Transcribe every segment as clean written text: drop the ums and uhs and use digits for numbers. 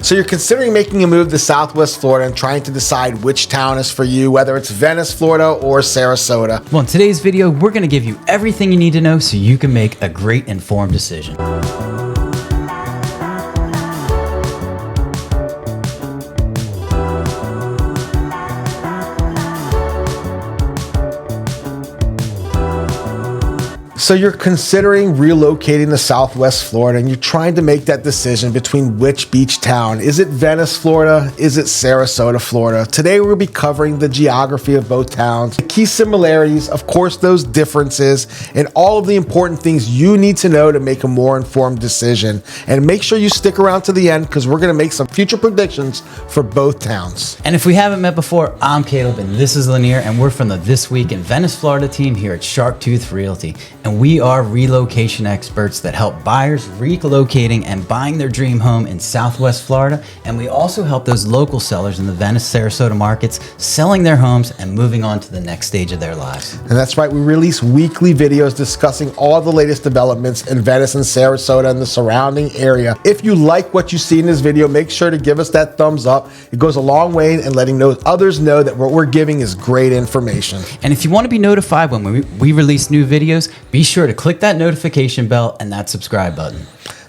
So you're considering making a move to Southwest Florida and trying to decide which town is for you, whether it's Venice, Florida, or Sarasota. Well, in today's video, we're going to give you everything you need to know so you can make a great informed decision. So you're considering relocating to Southwest Florida and you're trying to make that decision between which beach town. Is it Venice, Florida? Is it Sarasota, Florida? Today we'll be covering the geography of both towns, the key similarities, of course those differences, and all of the important things you need to know to make a more informed decision. And make sure you stick around to the end because we're going to make some future predictions for both towns. And if we haven't met before, I'm Caleb and this is Lanier, and we're from the This Week in Venice, Florida team here at Sharktooth Realty. And we are relocation experts that help buyers relocating and buying their dream home in Southwest Florida. And we also help those local sellers in the Venice, Sarasota markets selling their homes and moving on to the next stage of their lives. And that's right, we release weekly videos discussing all the latest developments in Venice and Sarasota and the surrounding area. If you like what you see in this video, make sure to give us that thumbs up. It goes a long way in letting others know that what we're giving is great information. And if you want to be notified when we release new videos, be sure to click that notification bell and that subscribe button.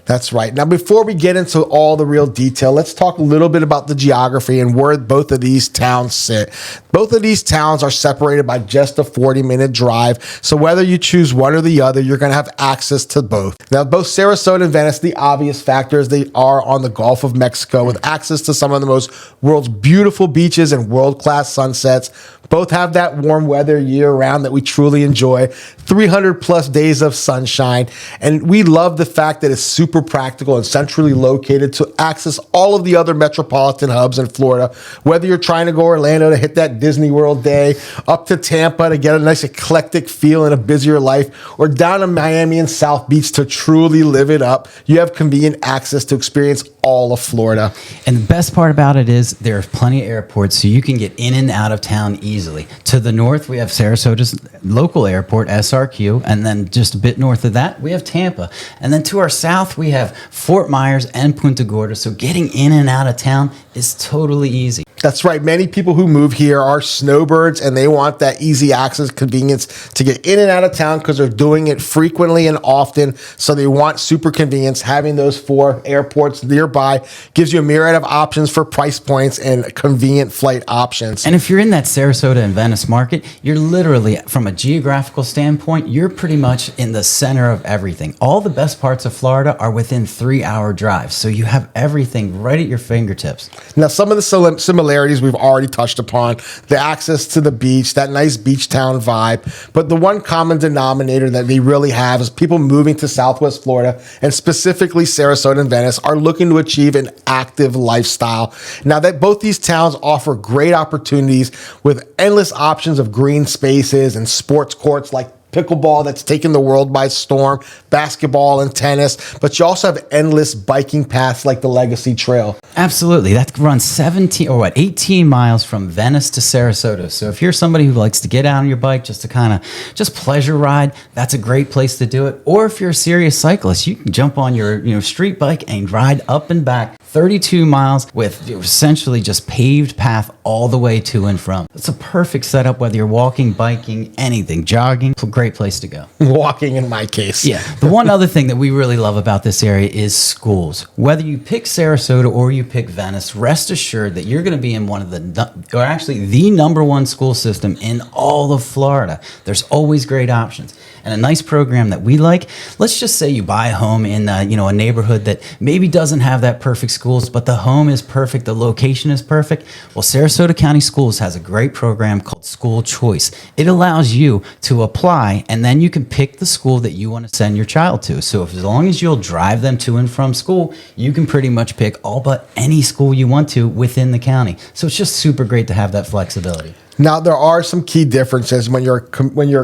That's right. Now, before we get into all the real detail, let's talk a little bit about the geography and where both of these towns sit. Both of these towns are separated by just a 40-minute drive. So whether you choose one or the other, you're going to have access to both. Now, both Sarasota and Venice, the obvious factor is they are on the Gulf of Mexico with access to some of the world's beautiful beaches and world-class sunsets. Both have that warm weather year-round that we truly enjoy, 300 plus days of sunshine, and we love the fact that it's super practical and centrally located to access all of the other metropolitan hubs in Florida. Whether you're trying to go Orlando to hit that Disney World day, up to Tampa to get a nice eclectic feel in a busier life, or down to Miami and South Beach to truly live it up, you have convenient access to experience all of Florida. And the best part about it is there are plenty of airports so you can get in and out of town easily. To the north, we have Sarasota's local airport, SRQ, and then just a bit north of that, we have Tampa. And then to our south, we have Fort Myers and Punta Gorda, so getting in and out of town is totally easy. That's right. Many people who move here are snowbirds and they want that easy access convenience to get in and out of town because they're doing it frequently and often. So they want super convenience. Having those 4 airports nearby gives you a myriad of options for price points and convenient flight options. And if you're in that Sarasota and Venice market, you're literally, from a geographical standpoint, you're pretty much in the center of everything. All the best parts of Florida are within 3-hour drives. So you have everything right at your fingertips. Now, some of the similarities we've already touched upon, the access to the beach, that nice beach town vibe. But the one common denominator that they really have is people moving to Southwest Florida and specifically Sarasota and Venice are looking to achieve an active lifestyle. Now that both these towns offer great opportunities with endless options of green spaces and sports courts like pickleball that's taken the world by storm, basketball and tennis, but you also have endless biking paths like the Legacy Trail. Absolutely. That runs 18 miles from Venice to Sarasota. So if you're somebody who likes to get out on your bike just to kind of just pleasure ride, that's a great place to do it. Or if you're a serious cyclist, you can jump on your street bike and ride up and back 32 miles with essentially just paved path all the way to and from. It's a perfect setup whether you're walking, biking, anything, jogging. It's a great place to go. Walking in my case. Yeah. The one other thing that we really love about this area is schools. Whether you pick Sarasota or you pick Venice, rest assured that you're going to be in one of the #1 school system in all of Florida. There's always great options. And a nice program that we like, let's just say you buy a home in a neighborhood that maybe doesn't have that perfect schools, but the home is perfect, the location is perfect. Well, Sarasota County Schools has a great program called School Choice. It allows you to apply and then you can pick the school that you want to send your child to. So as long as you'll drive them to and from school, you can pretty much pick all but any school you want to within the county. So it's just super great to have that flexibility. Now, there are some key differences when you're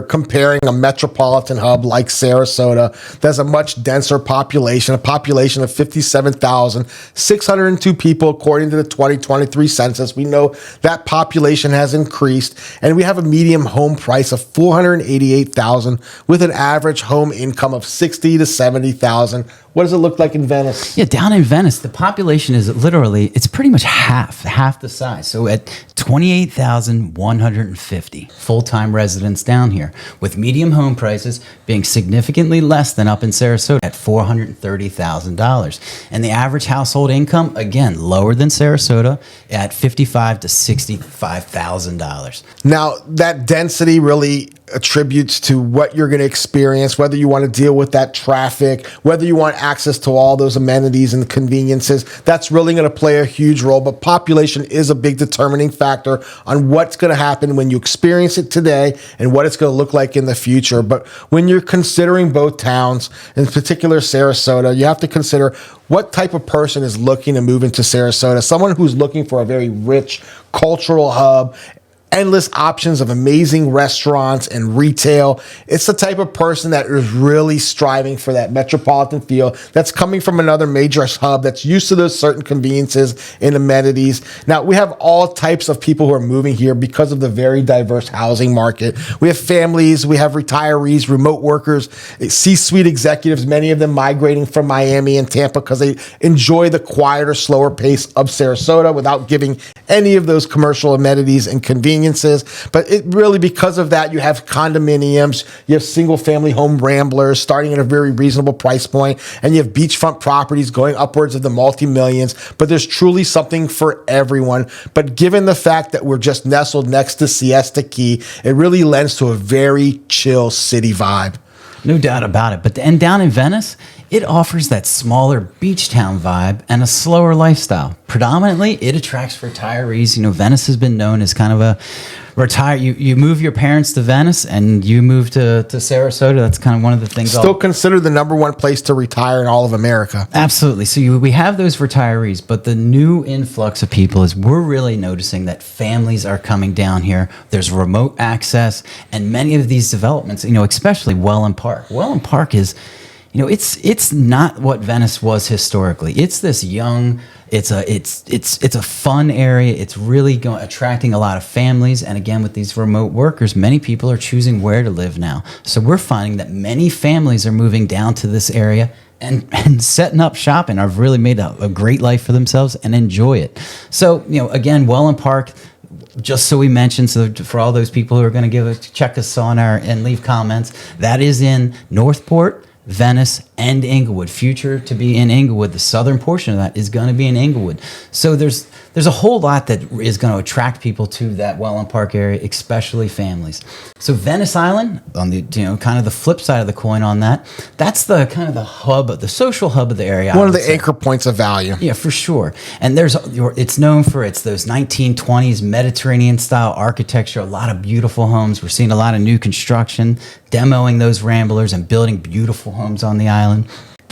comparing a metropolitan hub like Sarasota. There's a much denser population, a population of 57,602 people according to the 2023 census. We know that population has increased, and we have a median home price of $488,000 with an average home income of $60,000 to $70,000. What does it look like in Venice? Yeah, down in Venice, the population is literally, it's pretty much half the size. So at 28,150 full-time residents down here, with median home prices being significantly less than up in Sarasota at $430,000. And the average household income, again, lower than Sarasota at $55,000 to $65,000. Now, that density really attributes to what you're going to experience, whether you want to deal with that traffic, whether you want access to all those amenities and conveniences. That's really going to play a huge role, but population is a big determining factor on what's going to happen when you experience it today and what it's going to look like in the future. But when you're considering both towns, in particular Sarasota, you have to consider what type of person is looking to move into Sarasota. Someone who's looking for a very rich cultural hub, endless options of amazing restaurants and retail. It's the type of person that is really striving for that metropolitan feel, that's coming from another major hub, that's used to those certain conveniences and amenities. Now, we have all types of people who are moving here because of the very diverse housing market. We have families, we have retirees, remote workers, C-suite executives, many of them migrating from Miami and Tampa because they enjoy the quieter, slower pace of Sarasota without giving any of those commercial amenities and conveniences. But it really, because of that, you have condominiums, you have single family home ramblers starting at a very reasonable price point, and you have beachfront properties going upwards of the multi-millions. But there's truly something for everyone. But given the fact that we're just nestled next to Siesta Key, it really lends to a very chill city vibe. No doubt about it. And down in Venice, it offers that smaller beach town vibe and a slower lifestyle. Predominantly, it attracts retirees. You know, Venice has been known as kind of a you move your parents to Venice and you move to Sarasota. That's kind of one of the things. Still considered the number one place to retire in all of America. Absolutely. So we have those retirees, but the new influx of people is we're really noticing that families are coming down here. There's remote access, and many of these developments, you know, especially Welland Park. Welland Park is, you know, it's not what Venice was historically. It's this young, it's a fun area. It's really attracting a lot of families. And again, with these remote workers, many people are choosing where to live now. So we're finding that many families are moving down to this area and setting up shop and have really made a great life for themselves and enjoy it. So, you know, again, Welland Park, just so we mentioned, so for all those people who are going to check us on and leave comments, that is in Northport, Venice, and Inglewood. Future to be in Inglewood. The southern portion of that is going to be in Inglewood. So there's a whole lot that is going to attract people to that Welland Park area, especially families. So Venice Island, on the kind of the flip side of the coin on that, that's the kind of the hub, the social hub of the area. One of the anchor points of value. Yeah, for sure. And it's known for those 1920s Mediterranean style architecture, a lot of beautiful homes. We're seeing a lot of new construction, demoing those ramblers and building beautiful homes on the island.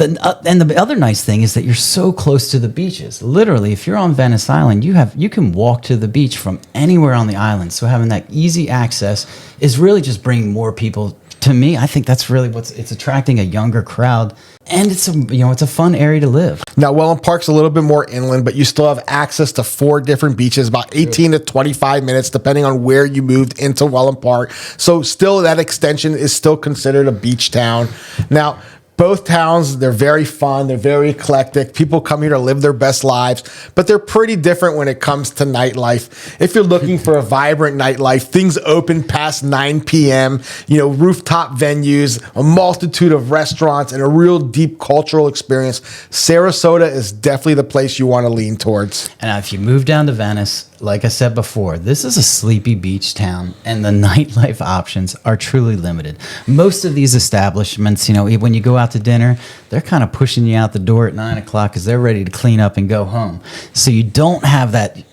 And the other nice thing is that you're so close to the beaches. Literally, if you're on Venice Island, you can walk to the beach from anywhere on the island. So having that easy access is really just bringing more people. To me, I think that's really it's attracting a younger crowd, and it's a fun area to live. Now, Welland Park's a little bit more inland, but you still have access to 4 different beaches, about 18 to 25 minutes, depending on where you moved into Welland Park. So still, that extension is still considered a beach town. Now, both towns, they're very fun. They're very eclectic. People come here to live their best lives, but they're pretty different when it comes to nightlife. If you're looking for a vibrant nightlife, things open past 9 p.m., rooftop venues, a multitude of restaurants, and a real deep cultural experience. Sarasota is definitely the place you want to lean towards. And if you move down to Venice, like I said before, this is a sleepy beach town, and the nightlife options are truly limited. Most of these establishments, when you go out to dinner, they're kind of pushing you out the door at 9 o'clock because they're ready to clean up and go home. So you don't have that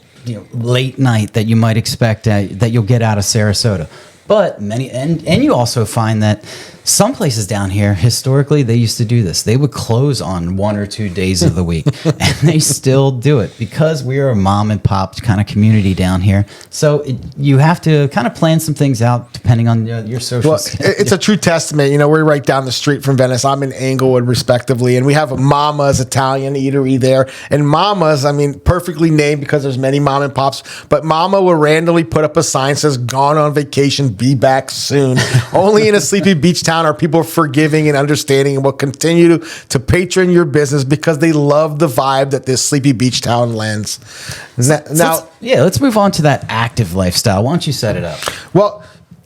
late night that you might expect that you'll get out of Sarasota. But many, and you also find that some places down here, historically, they used to do this. They would close on 1 or 2 days of the week, and they still do it because we are a mom and pop kind of community down here. So you have to kind of plan some things out depending on your social. Well, it's a true testament. You know, we're right down the street from Venice. I'm in Englewood, respectively, and we have a Mama's Italian eatery there. And Mama's, I mean, perfectly named because there's many mom and pops, but Mama will randomly put up a sign that says, "Gone on vacation, be back soon." Only in a sleepy beach town are people forgiving and understanding, and will continue to patron your business because they love the vibe that this sleepy beach town lends. Let's move on to that active lifestyle. Why don't you set it up? Well,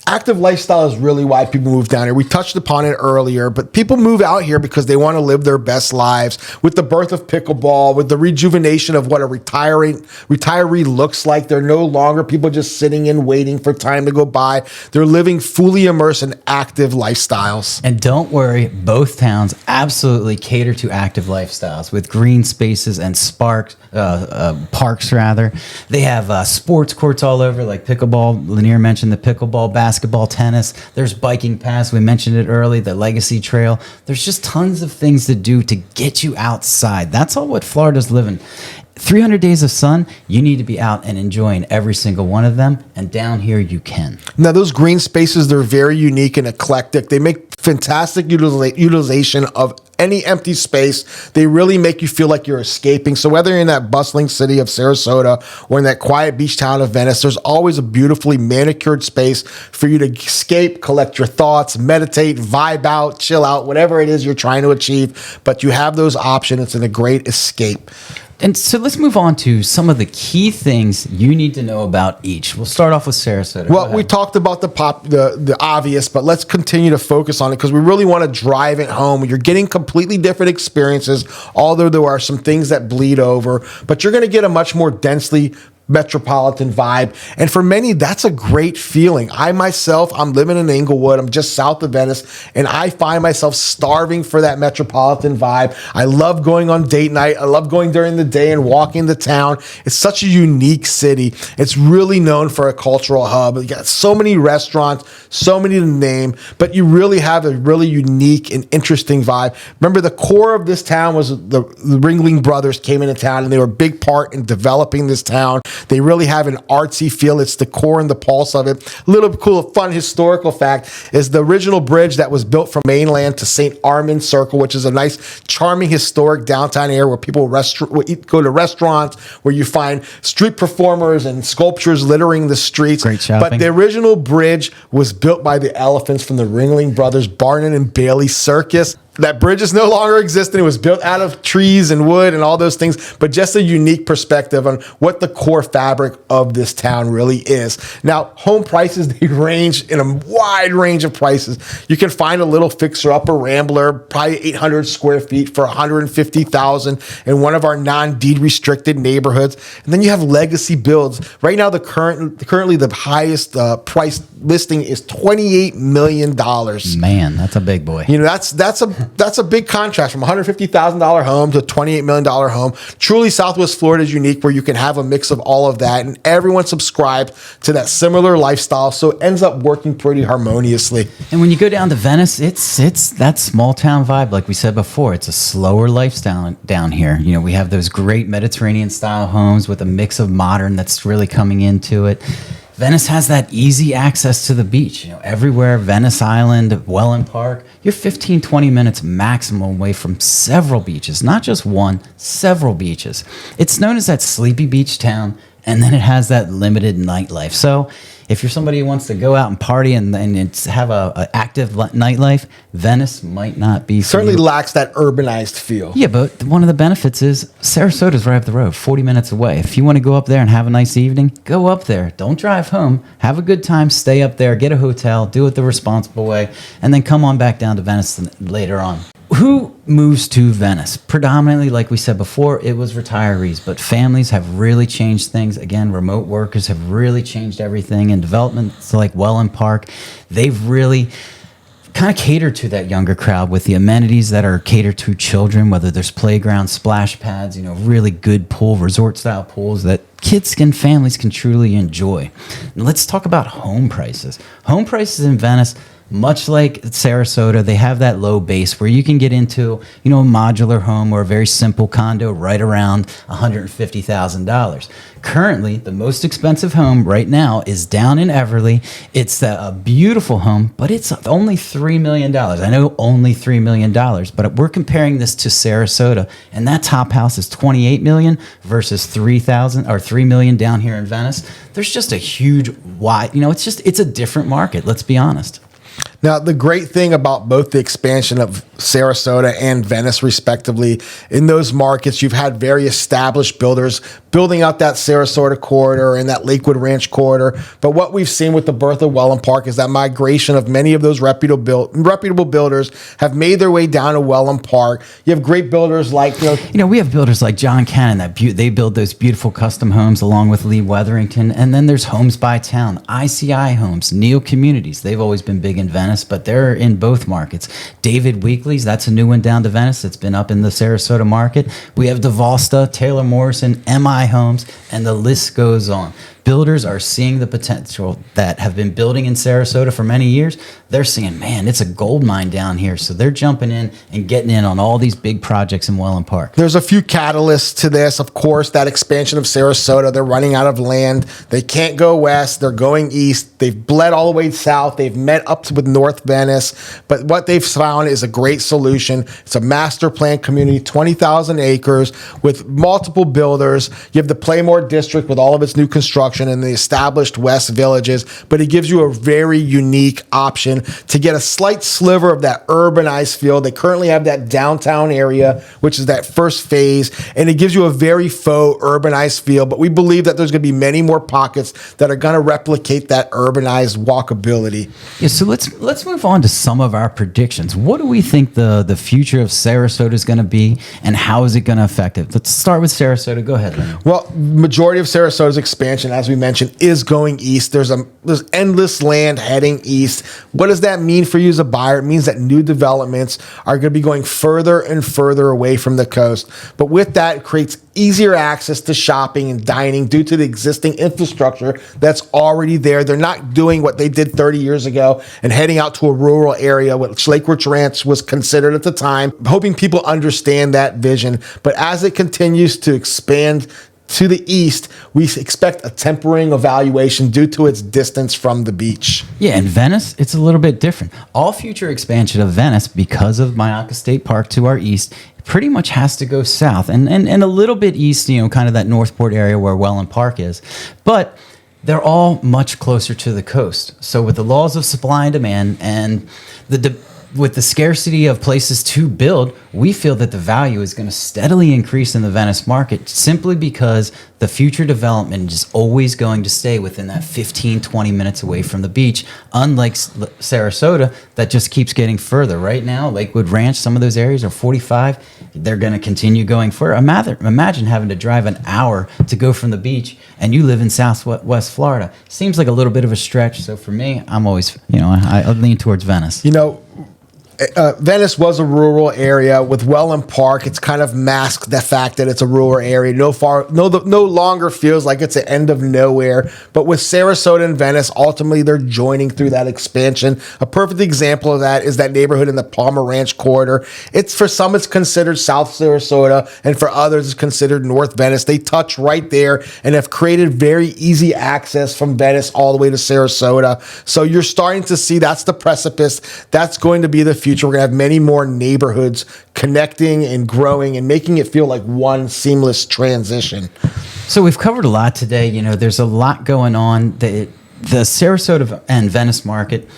active lifestyle is really why people move down here. We touched upon it earlier, but people move out here because they want to live their best lives. With the birth of pickleball, with the rejuvenation of what a retiree looks like, they're no longer people just sitting and waiting for time to go by. They're living fully immersed in active lifestyles. And don't worry, both towns absolutely cater to active lifestyles with green spaces and parks rather. They have sports courts all over, like pickleball. Lanier mentioned the pickleball, basketball, tennis. There's biking paths. We mentioned it early, the Legacy Trail. There's just tons of things to do to get you outside. That's all what Florida's living. 300 days of sun, you need to be out and enjoying every single one of them. And down here, you can. Now, those green spaces, they're very unique and eclectic. They make fantastic utilization of any empty space. They really make you feel like you're escaping. So whether you're in that bustling city of Sarasota or in that quiet beach town of Venice, there's always a beautifully manicured space for you to escape, collect your thoughts, meditate, vibe out, chill out, whatever it is you're trying to achieve. But you have those options. It's a great escape. And so let's move on to some of the key things you need to know about each. We'll start off with Sarasota. Well, we talked about the obvious, but let's continue to focus on it because we really want to drive it home. You're getting completely different experiences, although there are some things that bleed over, but you're going to get a much more densely metropolitan vibe. And for many, that's a great feeling. I myself, I'm living in Englewood. I'm just south of Venice, and I find myself starving for that metropolitan vibe. I love going on date night. I love going during the day and walking the town. It's such a unique city. It's really known for a cultural hub. You got so many restaurants, so many to name, but you really have a really unique and interesting vibe. Remember, the core of this town was the Ringling Brothers came into town, and they were a big part in developing this town. They really have an artsy feel. It's the core and the pulse of it. A little cool, fun historical fact is the original bridge that was built from mainland to St. Armand Circle, which is a nice, charming, historic downtown area where people go to restaurants, where you find street performers and sculptures littering the streets. Great shopping. But the original bridge was built by the elephants from the Ringling Brothers Barnum and Bailey Circus. That bridge is no longer existing. It was built out of trees and wood and all those things, but just a unique perspective on what the core fabric of this town really is. Now, home prices, they range in a wide range of prices. You can find a little fixer-upper rambler, probably 800 square feet for $150,000 in one of our non-deed restricted neighborhoods. And then you have legacy builds. Right now, currently the highest price listing is $28 million. Man, that's a big boy. You know, that's a big contrast from $150,000 home to a $28 million home. Truly, Southwest Florida is unique where you can have a mix of all of that, and everyone subscribed to that similar lifestyle, so it ends up working pretty harmoniously. And when you go down to Venice, it's that small town vibe, like we said before. It's a slower lifestyle down here. You know, we have those great Mediterranean style homes with a mix of modern that's really coming into it. Venice has that easy access to the beach. You know, everywhere, Venice Island, Welland Park, you're 15, 20 minutes maximum away from several beaches, not just one, several beaches. It's known as that sleepy beach town, and then it has that limited nightlife. So if you're somebody who wants to go out and party and have a active nightlife, Venice might not be for Certainly you. lacks that urbanized feel. Yeah, but one of the benefits is Sarasota's right up the road, 40 minutes away. If you want to go up there and have a nice evening, go up there. Don't drive home. Have a good time. Stay up there. Get a hotel. Do it the responsible way. And then come on back down to Venice later on. Who moves to Venice? Predominantly, like we said before, it was retirees, but families have really changed things. Again, remote workers have really changed everything, and developments like Welland Park, they've really kind of cater to that younger crowd with the amenities that are catered to children, whether there's playgrounds, splash pads, really good pool, resort style pools that kids and families can truly enjoy. And let's talk about home prices. Home prices in Venice, much like Sarasota, they have that low base where you can get into, a modular home or a very simple condo right around $150,000. Currently, the most expensive home right now is down in Everly. It's a beautiful home, but it's only $3 million. I know only $3 million, but we're comparing this to Sarasota, and that top house is $28 million versus $3 million down here in Venice. There's just a huge wide, it's a different market. Let's be honest. Now, the great thing about both the expansion of Sarasota and Venice, respectively, in those markets, you've had very established builders building out that Sarasota corridor and that Lakewood Ranch corridor. But what we've seen with the birth of Welland Park is that migration of many of those reputable builders have made their way down to Welland Park. You have great builders like, we have builders like John Cannon they build those beautiful custom homes along with Lee Wetherington. And then there's Homes by Town, ICI Homes, Neo Communities. They've always been big in Venice, but they're in both markets. David Weekley's, that's a new one down to Venice. It's been up in the Sarasota market. We have DeValsta, Taylor Morrison, MI Homes, and the list goes on. Builders are seeing the potential that have been building in Sarasota for many years. They're seeing, man, it's a gold mine down here. So they're jumping in and getting in on all these big projects in Welland Park. There's a few catalysts to this. Of course, that expansion of Sarasota, they're running out of land. They can't go west. They're going east. They've bled all the way south. They've met up with North Venice. But what they've found is a great solution. It's a master plan community, 20,000 acres with multiple builders. You have the Playmore District with all of its new construction and the established West Villages, but it gives you a very unique option to get a slight sliver of that urbanized feel. They currently have that downtown area, which is that first phase, and it gives you a very faux urbanized feel, but we believe that there's going to be many more pockets that are going to replicate that urbanized walkability. Yeah, so let's move on to some of our predictions. What do we think the future of Sarasota is going to be, and how is it going to affect it? Let's start with Sarasota. Go ahead, Lenny. Well, majority of Sarasota's expansion, as we mentioned, is going east. There's endless land heading east. What does that mean for you as a buyer? It means that new developments are going to be going further and further away from the coast. But with that, it creates easier access to shopping and dining due to the existing infrastructure that's already there. They're not doing what they did 30 years ago and heading out to a rural area, which Lakewood Ranch was considered at the time, hoping people understand that vision. But as it continues to expand to the east, we expect a tempering evaluation due to its distance from the beach. Yeah, in Venice, it's a little bit different. All future expansion of Venice, because of Myakka State Park to our east, pretty much has to go south and a little bit east, kind of that Northport area where Welland Park is. But they're all much closer to the coast. So with the laws of supply and demand and with the scarcity of places to build, we feel that the value is going to steadily increase in the Venice market simply because the future development is always going to stay within that 15, 20 minutes away from the beach, unlike Sarasota that just keeps getting further. Right now, Lakewood Ranch, some of those areas are 45. They're going to continue going further. Imagine having to drive an hour to go from the beach, and you live in Southwest Florida. Seems like a little bit of a stretch. So for me, I'm always, I lean towards Venice. Venice was a rural area. With Welland Park, it's kind of masked the fact that it's a rural area. No longer feels like it's an end of nowhere. But with Sarasota and Venice, ultimately they're joining through that expansion. A perfect example of that is that neighborhood in the Palmer Ranch corridor. For some, it's considered South Sarasota, and for others, it's considered North Venice. They touch right there and have created very easy access from Venice all the way to Sarasota. So you're starting to see that's the precipice. That's going to be the future. We're going to have many more neighborhoods connecting and growing and making it feel like one seamless transition. So we've covered a lot today. There's a lot going on. The Sarasota and Venice market,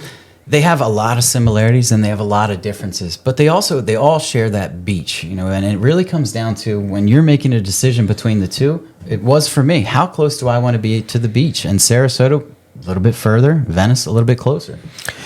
they have a lot of similarities and they have a lot of differences, but they all share that beach, and it really comes down to when you're making a decision between the two. It was for me, how close do I want to be to the beach? And Sarasota, a little bit further, Venice, a little bit closer.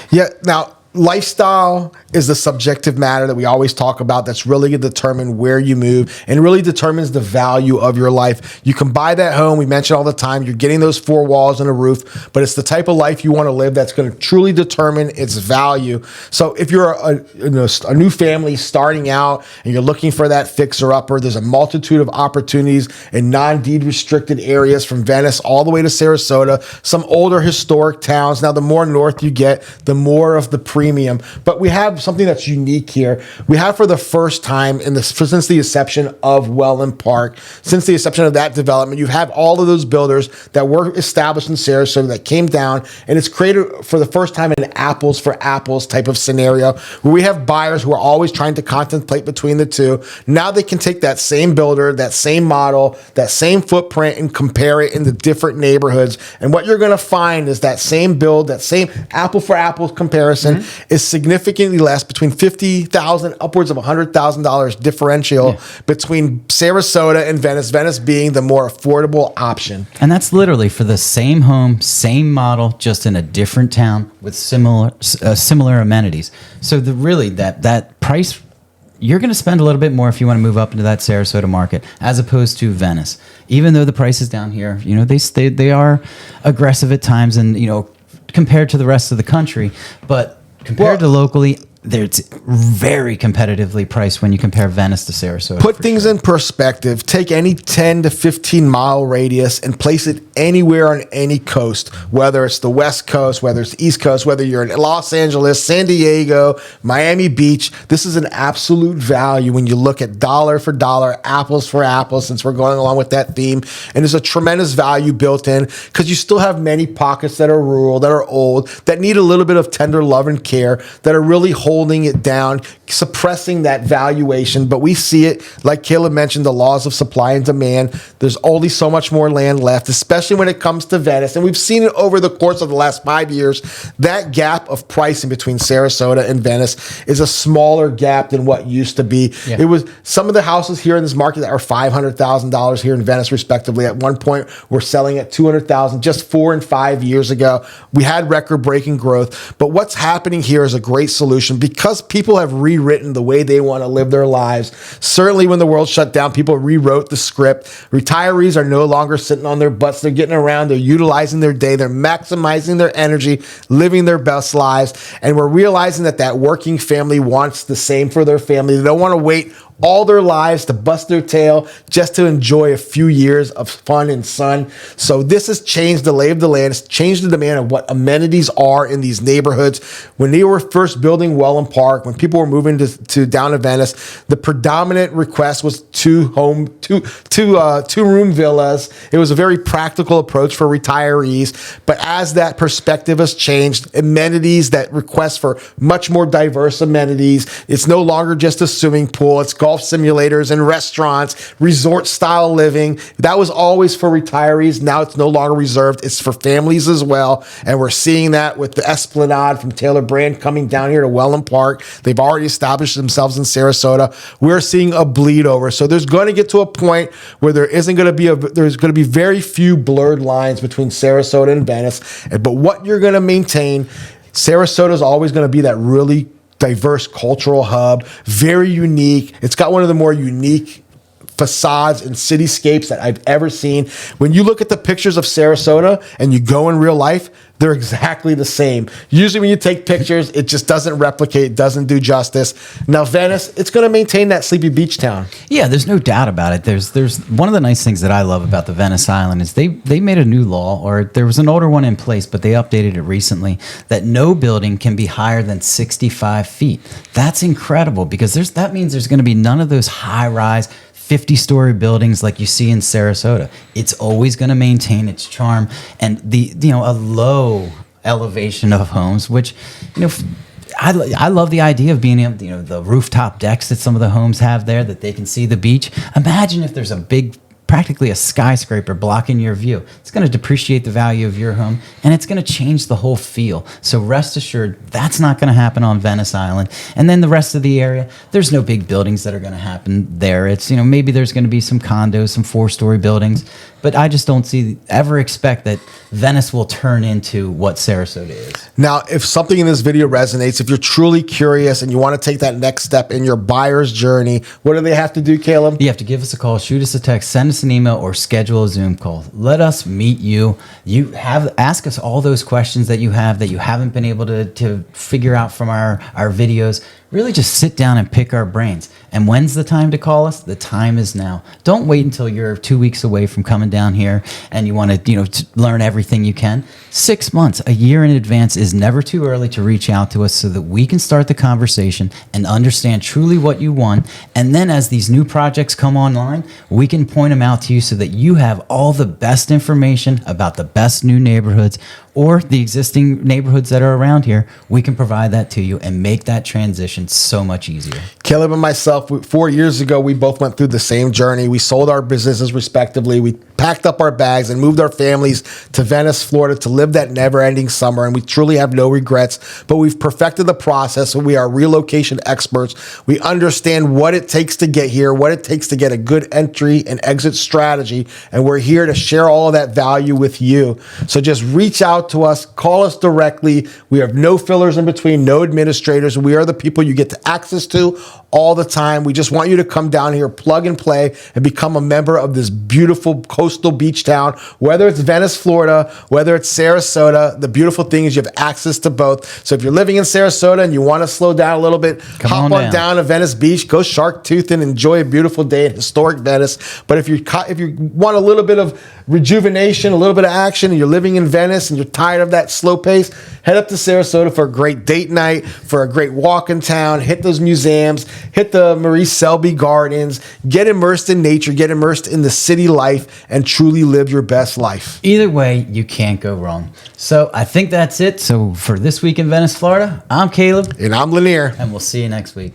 Yeah. Now, lifestyle is the subjective matter that we always talk about that's really going to determine where you move and really determines the value of your life. You can buy that home. We mention all the time, you're getting those four walls and a roof, but it's the type of life you want to live that's going to truly determine its value. So if you're a new family starting out and you're looking for that fixer-upper, there's a multitude of opportunities in non-deed restricted areas from Venice all the way to Sarasota, some older historic towns. Now, the more north you get, the more of the premium. But we have something that's unique here. We have, for the first time since the inception of Welland Park, since the inception of that development, you have all of those builders that were established in Sarasota that came down, and it's created for the first time an apples for apples type of scenario where we have buyers who are always trying to contemplate between the two. Now they can take that same builder, that same model, that same footprint, and compare it in the different neighborhoods. And what you're going to find is that same build, that same apple for apples comparison is significantly less, between $50,000 upwards of $100,000 differential between Sarasota and Venice, Venice being the more affordable option. And that's literally for the same home, same model, just in a different town with similar amenities. So that price, you're going to spend a little bit more if you want to move up into that Sarasota market as opposed to Venice. Even though the prices down here, they are aggressive at times, and compared to the rest of the country, but compared to locally, it's very competitively priced when you compare Venice to Sarasota. Put things in perspective. Take any 10 to 15 mile radius and place it anywhere on any coast, whether it's the West Coast, whether it's the East Coast, whether you're in Los Angeles, San Diego, Miami Beach. This is an absolute value when you look at dollar for dollar, apples for apples, since we're going along with that theme. And there's a tremendous value built in because you still have many pockets that are rural, that are old, that need a little bit of tender love and care, that are really holding it down, suppressing that valuation. But we see it, like Caleb mentioned, the laws of supply and demand. There's only so much more land left, especially when it comes to Venice. And we've seen it over the course of the last 5 years. That gap of pricing between Sarasota and Venice is a smaller gap than what used to be. Yeah. It was some of the houses here in this market that are $500,000 here in Venice, respectively. At one point, we're selling at $200,000 just 4 and 5 years ago. We had record-breaking growth. But what's happening here is a great solution because people have rewritten the way they want to live their lives. Certainly when the world shut down, people rewrote the script. Retirees are no longer sitting on their butts. They're getting around. They're utilizing their day. They're maximizing their energy, living their best lives. And we're realizing that working family wants the same for their family. They don't want to wait all their lives to bust their tail just to enjoy a few years of fun and sun. So this has changed the lay of the land. It's changed the demand of what amenities are in these neighborhoods. When they were first building Welland Park, when people were moving to down to Venice, the predominant request was two-room villas. It was a very practical approach for retirees. But as that perspective has changed, amenities that request for much more diverse amenities. It's no longer just a swimming pool. It's golf simulators and restaurants, resort style living. That was always for retirees. Now it's no longer reserved. It's for families as well. And we're seeing that with the Esplanade from Taylor Brand coming down here to Welland Park. They've already established themselves in Sarasota. We're seeing a bleed over. So there's going to get to a point where there's going to be very few blurred lines between Sarasota and Venice. But what you're going to maintain, Sarasota is always going to be that really diverse cultural hub, very unique. It's got one of the more unique facades and cityscapes that I've ever seen. When you look at the pictures of Sarasota and you go in real life, they're exactly the same. Usually when you take pictures, it just doesn't replicate, doesn't do justice. Now, Venice, it's going to maintain that sleepy beach town. Yeah, there's no doubt about it. There's one of the nice things that I love about the Venice Island is they made a new law, or there was an older one in place, but they updated it recently, that no building can be higher than 65 feet. That's incredible because that means there's going to be none of those high-rise 50-story buildings like you see in Sarasota. It's always going to maintain its charm and a low elevation of homes, which I love the idea of being able, the rooftop decks that some of the homes have there, that they can see the beach. Imagine if there's practically a skyscraper blocking your view. It's going to depreciate the value of your home, and it's going to change the whole feel. So rest assured, that's not going to happen on Venice Island. And then the rest of the area, there's no big buildings that are going to happen there. It's, maybe there's going to be some condos, some 4-story buildings, but I just don't ever expect that Venice will turn into what Sarasota is. Now, if something in this video resonates, if you're truly curious and you want to take that next step in your buyer's journey, what do they have to do, Caleb? You have to give us a call, shoot us a text, send us an email, or schedule a Zoom call. Let us meet you. Ask us all those questions that you haven't been able to figure out from our videos. Really just sit down and pick our brains. And when's the time to call us? The time is now. Don't wait until you're 2 weeks away from coming down here and you want to learn everything you can. 6 months, a year in advance is never too early to reach out to us so that we can start the conversation and understand truly what you want. And then as these new projects come online, we can point them out to you so that you have all the best information about the best new neighborhoods or the existing neighborhoods that are around here. We can provide that to you and make that transition so much easier. Caleb and myself, 4 years ago, we both went through the same journey. We sold our businesses respectively. We packed up our bags and moved our families to Venice, Florida to live that never-ending summer, and we truly have no regrets, but we've perfected the process. We are relocation experts. We understand what it takes to get here, what it takes to get a good entry and exit strategy, and we're here to share all of that value with you. So just reach out to us, call us directly. We have no fillers in between, no administrators. We are the people you get to access to all the time. We just want you to come down here, plug and play, and become a member of this beautiful coastal beach town. Whether it's Venice, Florida, whether it's Sarasota, the beautiful thing is you have access to both. So if you're living in Sarasota and you want to slow down a little bit, hop on down to Venice Beach, go shark tooth and enjoy a beautiful day in historic Venice. But if you want a little bit of rejuvenation, a little bit of action, and you're living in Venice and you're tired of that slow pace, head up to Sarasota for a great date night, for a great walk in town, hit those museums, hit the Marie Selby Gardens, get immersed in nature, get immersed in the city life, and truly live your best life. Either way, you can't go wrong. So I think that's it. So for This Week in Venice, Florida, I'm Caleb. And I'm Lanier. And we'll see you next week.